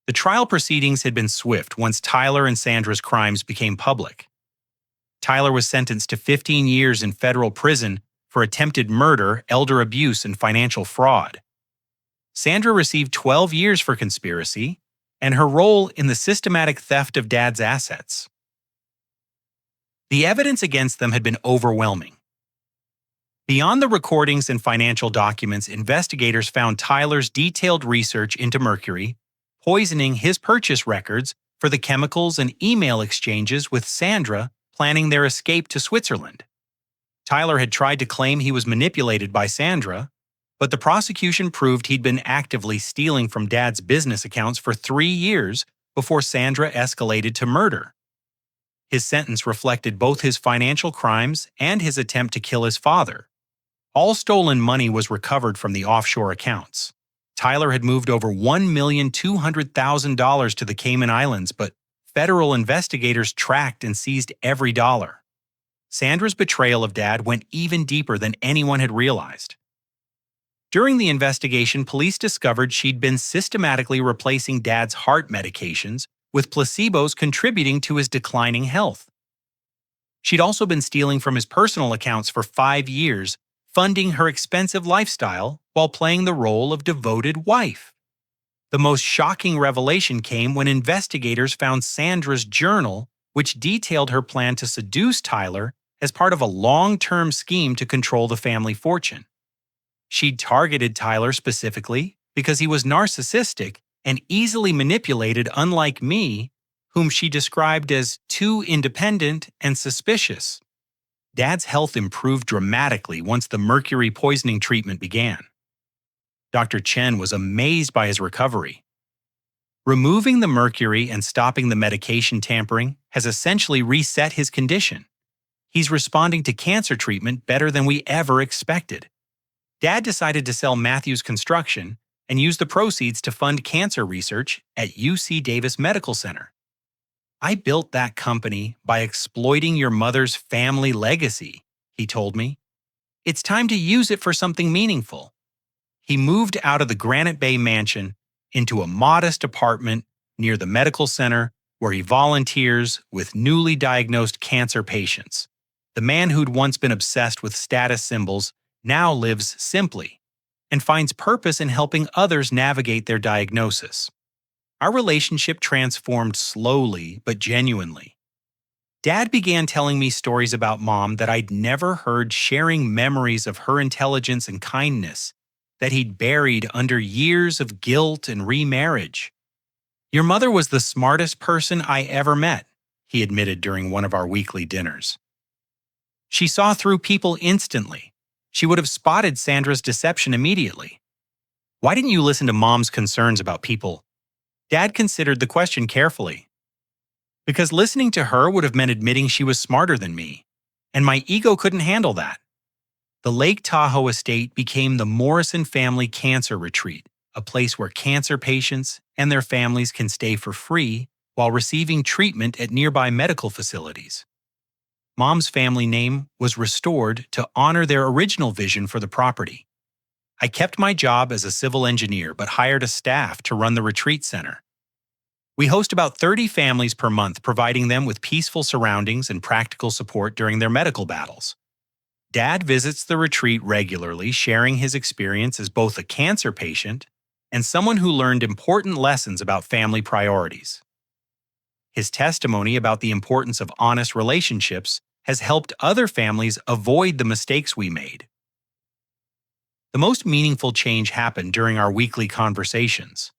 The trial proceedings had been swift once Tyler and Sandra's crimes became public. Tyler was sentenced to 15 years in federal prison for attempted murder, elder abuse, and financial fraud. Sandra received 12 years for conspiracy and her role in the systematic theft of Dad's assets. The evidence against them had been overwhelming. Beyond the recordings and financial documents, investigators found Tyler's detailed research into mercury, poisoning his purchase records for the chemicals and email exchanges with Sandra planning their escape to Switzerland. Tyler had tried to claim he was manipulated by Sandra, but the prosecution proved he'd been actively stealing from Dad's business accounts for 3 years before Sandra escalated to murder. His sentence reflected both his financial crimes and his attempt to kill his father. All stolen money was recovered from the offshore accounts. Tyler had moved over $1,200,000 to the Cayman Islands, but federal investigators tracked and seized every dollar. Sandra's betrayal of Dad went even deeper than anyone had realized. During the investigation, police discovered she'd been systematically replacing Dad's heart medications with placebos, contributing to his declining health. She'd also been stealing from his personal accounts for 5 years, funding her expensive lifestyle while playing the role of devoted wife. The most shocking revelation came when investigators found Sandra's journal, which detailed her plan to seduce Tyler as part of a long-term scheme to control the family fortune. She'd targeted Tyler specifically because he was narcissistic and easily manipulated, unlike me, whom she described as too independent and suspicious. Dad's health improved dramatically once the mercury poisoning treatment began. Dr. Chen was amazed by his recovery. Removing the mercury and stopping the medication tampering has essentially reset his condition. He's responding to cancer treatment better than we ever expected. Dad decided to sell Matthews Construction and use the proceeds to fund cancer research at UC Davis Medical Center. "I built that company by exploiting your mother's family legacy," he told me. "It's time to use it for something meaningful." He moved out of the Granite Bay mansion into a modest apartment near the medical center where he volunteers with newly diagnosed cancer patients. The man who'd once been obsessed with status symbols now lives simply and finds purpose in helping others navigate their diagnosis. Our relationship transformed slowly but genuinely. Dad began telling me stories about Mom that I'd never heard, sharing memories of her intelligence and kindness that he'd buried under years of guilt and remarriage. "Your mother was the smartest person I ever met," he admitted during one of our weekly dinners. "She saw through people instantly. She would have spotted Sandra's deception immediately." "Why didn't you listen to Mom's concerns about people?" Dad considered the question carefully. "Because listening to her would have meant admitting she was smarter than me, and my ego couldn't handle that." The Lake Tahoe estate became the Morrison Family Cancer Retreat, a place where cancer patients and their families can stay for free while receiving treatment at nearby medical facilities. Mom's family name was restored to honor their original vision for the property. I kept my job as a civil engineer but hired a staff to run the retreat center. We host about 30 families per month, providing them with peaceful surroundings and practical support during their medical battles. Dad visits the retreat regularly, sharing his experience as both a cancer patient and someone who learned important lessons about family priorities. His testimony about the importance of honest relationships has helped other families avoid the mistakes we made. The most meaningful change happened during our weekly conversations.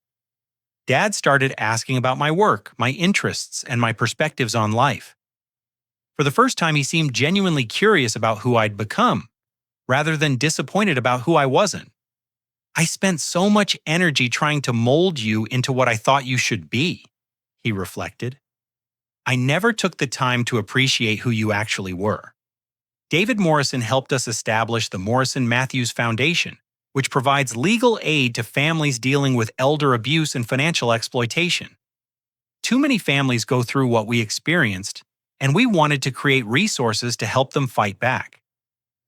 Dad started asking about my work, my interests, and my perspectives on life. For the first time, he seemed genuinely curious about who I'd become, rather than disappointed about who I wasn't. "I spent so much energy trying to mold you into what I thought you should be," he reflected. "I never took the time to appreciate who you actually were." David Morrison helped us establish the Morrison Matthews Foundation, which provides legal aid to families dealing with elder abuse and financial exploitation. Too many families go through what we experienced, and we wanted to create resources to help them fight back.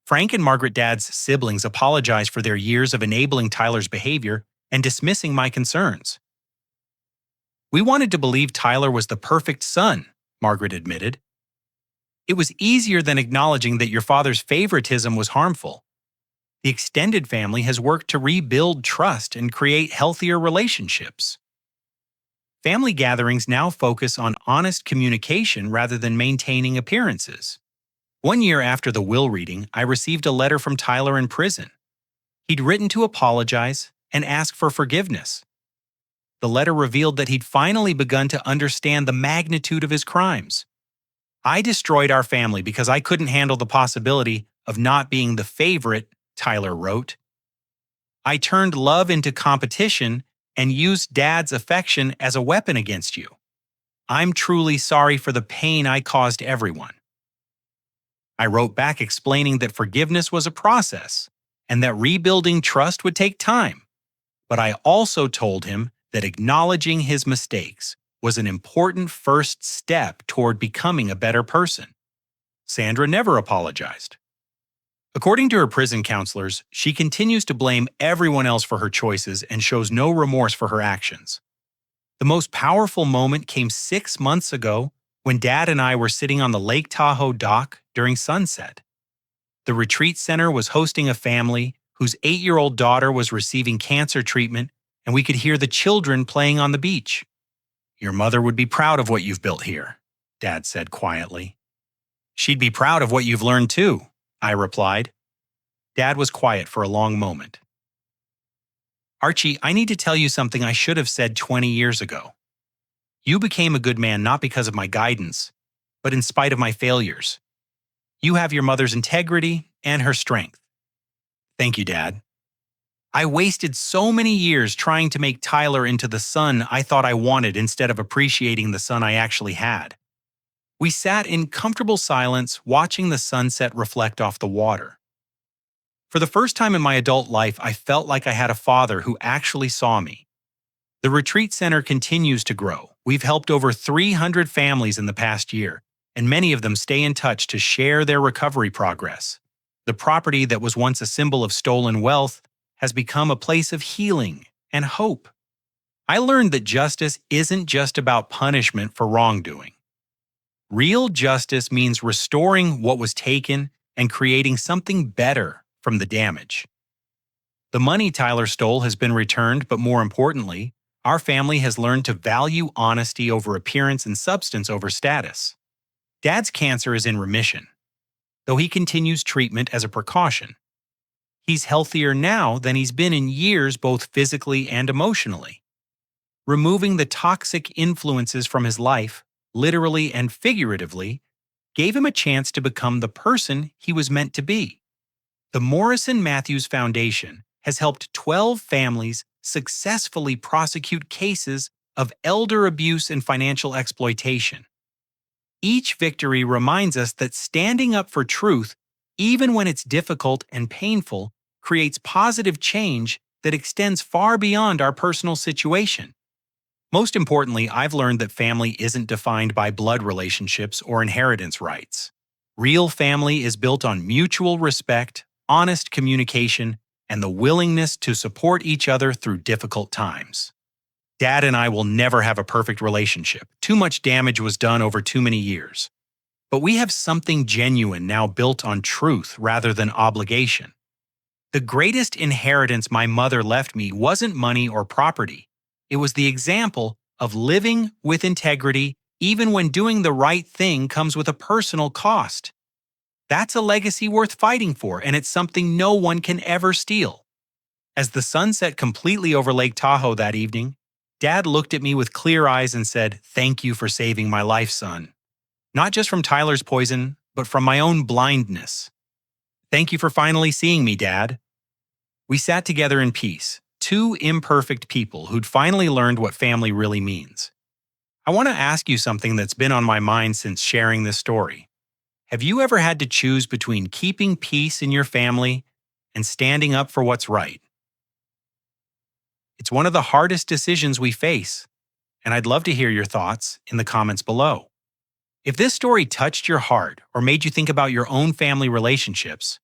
Frank and Margaret Dad's siblings apologized for their years of enabling Tyler's behavior and dismissing my concerns. We wanted to believe Tyler was the perfect son, Margaret admitted. It was easier than acknowledging that your father's favoritism was harmful. The extended family has worked to rebuild trust and create healthier relationships. Family gatherings now focus on honest communication rather than maintaining appearances. 1 year after the will reading, I received a letter from Tyler in prison. He'd written to apologize and ask for forgiveness. The letter revealed that he'd finally begun to understand the magnitude of his crimes. I destroyed our family because I couldn't handle the possibility of not being the favorite, Tyler wrote. I turned love into competition and used Dad's affection as a weapon against you. I'm truly sorry for the pain I caused everyone. I wrote back explaining that forgiveness was a process and that rebuilding trust would take time. But I also told him that acknowledging his mistakes was an important first step toward becoming a better person. Sandra never apologized. According to her prison counselors, she continues to blame everyone else for her choices and shows no remorse for her actions. The most powerful moment came 6 months ago when Dad and I were sitting on the Lake Tahoe dock during sunset. The retreat center was hosting a family whose 8-year-old daughter was receiving cancer treatment, and we could hear the children playing on the beach. Your mother would be proud of what you've built here, Dad said quietly. She'd be proud of what you've learned too, I replied. Dad was quiet for a long moment. Archie, I need to tell you something I should have said 20 years ago. You became a good man not because of my guidance, but in spite of my failures. You have your mother's integrity and her strength. Thank you, Dad. I wasted so many years trying to make Tyler into the son I thought I wanted instead of appreciating the son I actually had. We sat in comfortable silence watching the sunset reflect off the water. For the first time in my adult life, I felt like I had a father who actually saw me. The retreat center continues to grow. We've helped over 300 families in the past year, and many of them stay in touch to share their recovery progress. The property that was once a symbol of stolen wealth has become a place of healing and hope. I learned that justice isn't just about punishment for wrongdoing. Real justice means restoring what was taken and creating something better from the damage. The money Tyler stole has been returned, but more importantly, our family has learned to value honesty over appearance and substance over status. Dad's cancer is in remission, though he continues treatment as a precaution. He's healthier now than he's been in years, both physically and emotionally. Removing the toxic influences from his life, literally and figuratively, gave him a chance to become the person he was meant to be. The Morrison Matthews Foundation has helped 12 families successfully prosecute cases of elder abuse and financial exploitation. Each victory reminds us that standing up for truth, even when it's difficult and painful, creates positive change that extends far beyond our personal situation. Most importantly, I've learned that family isn't defined by blood relationships or inheritance rights. Real family is built on mutual respect, honest communication, and the willingness to support each other through difficult times. Dad and I will never have a perfect relationship. Too much damage was done over too many years. But we have something genuine now built on truth rather than obligation. The greatest inheritance my mother left me wasn't money or property. It was the example of living with integrity even when doing the right thing comes with a personal cost. That's a legacy worth fighting for, and it's something no one can ever steal. As the sun set completely over Lake Tahoe that evening, Dad looked at me with clear eyes and said, "Thank you for saving my life, son. Not just from Tyler's poison, but from my own blindness. Thank you for finally seeing me, Dad." We sat together in peace, two imperfect people who'd finally learned what family really means. I want to ask you something that's been on my mind since sharing this story. Have you ever had to choose between keeping peace in your family and standing up for what's right? It's one of the hardest decisions we face, and I'd love to hear your thoughts in the comments below. If this story touched your heart or made you think about your own family relationships,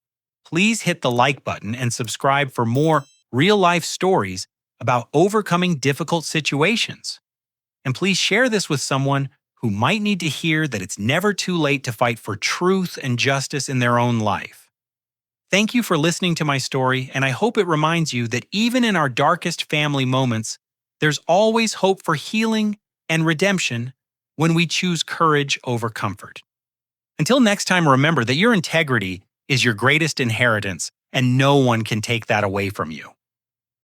please hit the like button and subscribe for more real-life stories about overcoming difficult situations. And please share this with someone who might need to hear that it's never too late to fight for truth and justice in their own life. Thank you for listening to my story, and I hope it reminds you that even in our darkest family moments, there's always hope for healing and redemption when we choose courage over comfort. Until next time, remember that your integrity is your greatest inheritance, and no one can take that away from you.